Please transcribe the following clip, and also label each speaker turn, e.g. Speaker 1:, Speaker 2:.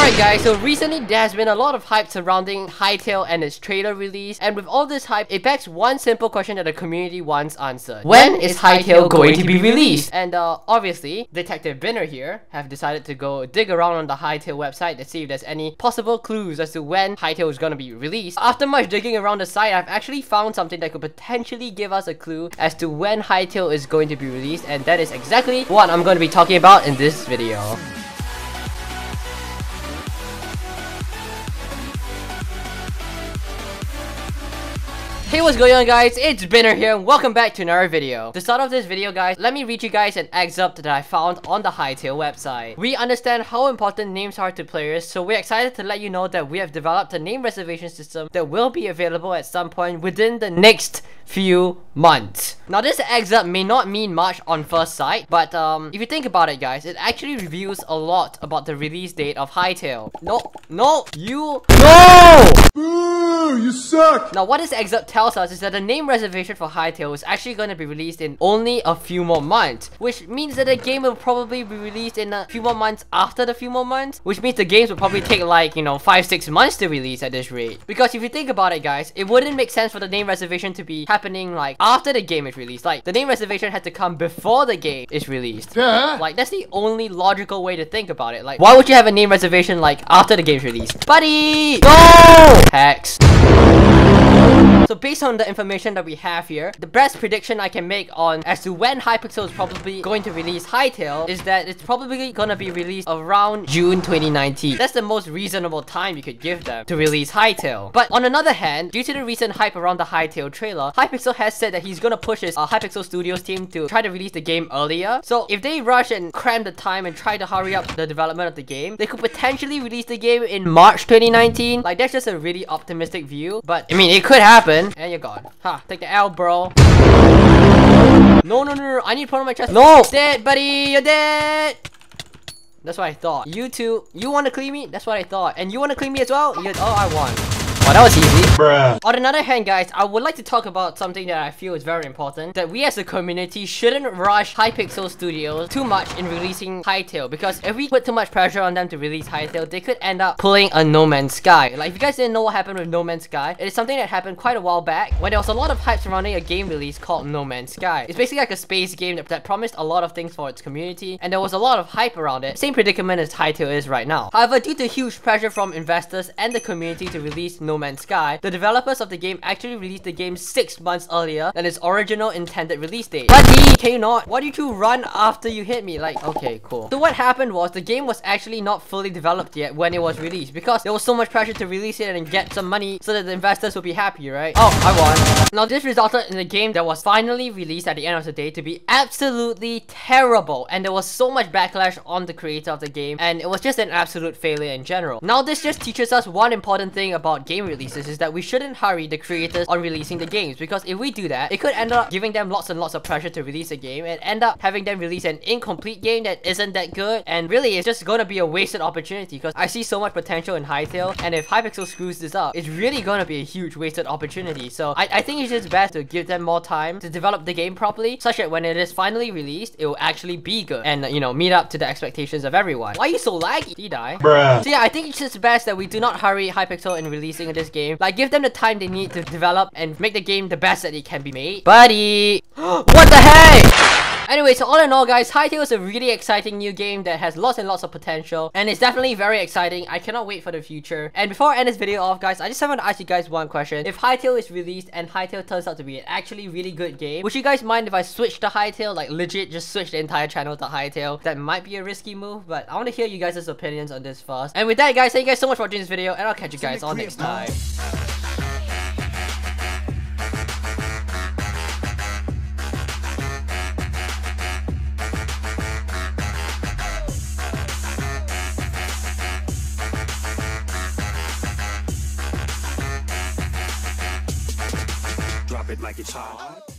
Speaker 1: Alright guys, so recently there has been a lot of hype surrounding Hytale and its trailer release, and with all this hype, it begs one simple question that the community wants answered. When is Hytale going to be released? And obviously, Detective Binner here have decided to go dig around on the Hytale website to see if there's any possible clues as to when Hytale is going to be released. After much digging around the site, I've actually found something that could potentially give us a clue as to when Hytale is going to be released, and that is exactly what I'm going to be talking about in this video. Hey, what's going on guys, it's Binner here and welcome back to another video. To start off this video guys, let me read you guys an excerpt that I found on the Hytale website. We understand how important names are to players, so we're excited to let you know that we have developed a name reservation system that will be available at some point within the next few months. Now this excerpt may not mean much on first sight, but if you think about it guys, it actually reveals a lot about the release date of Hytale. No!
Speaker 2: Boo! You suck!
Speaker 1: Now what this excerpt tells us is that the name reservation for Hytale is actually going to be released in only a few more months, which means that the game will probably be released in a few more months after the few more months, which means the games will probably take like, 5-6 months to release at this rate. Because if you think about it guys, it wouldn't make sense for the name reservation to be happening like after the game is released. Like the name reservation had to come before the game is released.
Speaker 2: Yeah.
Speaker 1: Like that's the only logical way to think about it. Like why would you have a name reservation like after the game's released? Buddy! No! Hex. So based on the information that we have here, the best prediction I can make on as to when Hypixel is probably going to release Hytale is that it's probably gonna be released around June 2019. That's the most reasonable time you could give them to release Hytale. But on another hand, due to the recent hype around the Hytale trailer, Hypixel has said that he's gonna push his Hypixel Studios team to try to release the game earlier. So if they rush and cram the time and try to hurry up the development of the game, they could potentially release the game in March 2019. Like that's just a really optimistic view, but I mean it could happen. And you're gone. Ha, take the L, bro. No, I need to put on my chest. No! Dead, buddy! You're dead! That's what I thought. You two, you want to clean me? That's what I thought. And you want to clean me as well? Oh, I won. Oh, that was easy.
Speaker 2: Bruh.
Speaker 1: On another hand, guys, I would like to talk about something that I feel is very important. That we as a community shouldn't rush Hypixel Studios too much in releasing Hytale. Because if we put too much pressure on them to release Hytale, they could end up pulling a No Man's Sky. Like, if you guys didn't know what happened with No Man's Sky, it is something that happened quite a while back when there was a lot of hype surrounding a game release called No Man's Sky. It's basically like a space game that promised a lot of things for its community, and there was a lot of hype around it. Same predicament as Hytale is right now. However, due to huge pressure from investors and the community to release No Man's Sky, the developers of the game actually released the game 6 months earlier than its original intended release date. Buddy, can you not? Why did you run after you hit me? Like, okay, cool. So what happened was the game was actually not fully developed yet when it was released because there was so much pressure to release it and get some money so that the investors would be happy, right? Oh, I won. Now this resulted in a game that was finally released at the end of the day to be absolutely terrible, and there was so much backlash on the creator of the game, and it was just an absolute failure in general. Now this just teaches us one important thing about game releases is that we shouldn't hurry the creators on releasing the games, because if we do that, it could end up giving them lots and lots of pressure to release a game and end up having them release an incomplete game that isn't that good, and really it's just gonna be a wasted opportunity because I see so much potential in Hytale, and if Hypixel screws this up, it's really gonna be a huge wasted opportunity. So I think it's just best to give them more time to develop the game properly, such that when it is finally released, it will actually be good and, meet up to the expectations of everyone. Why are you so laggy? Did you die?
Speaker 2: Bruh.
Speaker 1: So yeah, I think it's just best that we do not hurry Hypixel in releasing this game. Like, give them the time they need to develop and make the game the best that it can be made. Buddy! What the heck? Anyway, so all in all guys, Hytale is a really exciting new game that has lots and lots of potential, and it's definitely very exciting. I cannot wait for the future. And before I end this video off guys, I just want to ask you guys one question. If Hytale is released and Hytale turns out to be an actually really good game, would you guys mind if I switch to Hytale? Like legit just switch the entire channel to Hytale? That might be a risky move, but I want to hear you guys' opinions on this first. And with that guys, thank you guys so much for watching this video, and I'll catch you guys all next time.
Speaker 3: Drop it like it's hot.